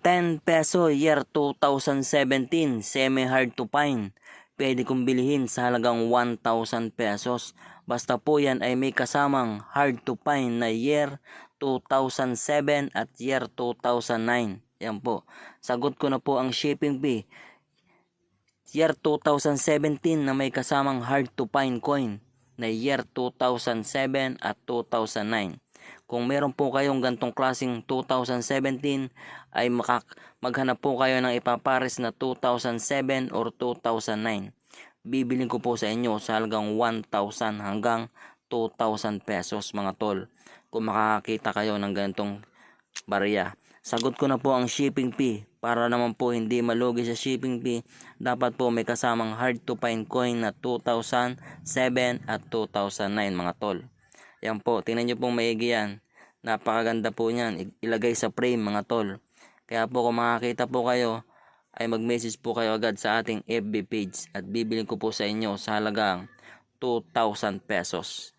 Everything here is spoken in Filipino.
10 peso year 2017, semi hard to find. Pwede kong bilhin sa halagang 1,000 pesos. Basta po yan ay may kasamang hard to find na year 2007 at year 2009. Yan po. Sagot ko na po ang shipping fee. Year 2017 na may kasamang hard to find coin na year 2007 at 2009. Kung meron po kayong gantong klaseng 2017 ay maghanap po kayo ng ipapares na 2007 or 2009. Bibilin ko po sa inyo sa halagang 1,000 hanggang 2,000 pesos mga tol. Kung makakakita kayo ng ganitong barya. Sagot ko na po ang shipping fee. Para naman po hindi malugi sa shipping fee, dapat po may kasamang hard to find coin na 2007 at 2009 mga tol. Yan po, tingnan nyo pong maigi yan. Napakaganda po niyan. Ilagay sa frame mga tol. Kaya po kung makakita po kayo, ay mag-message po kayo agad sa ating FB page at bibilin ko po sa inyo sa halagang 2,000 pesos.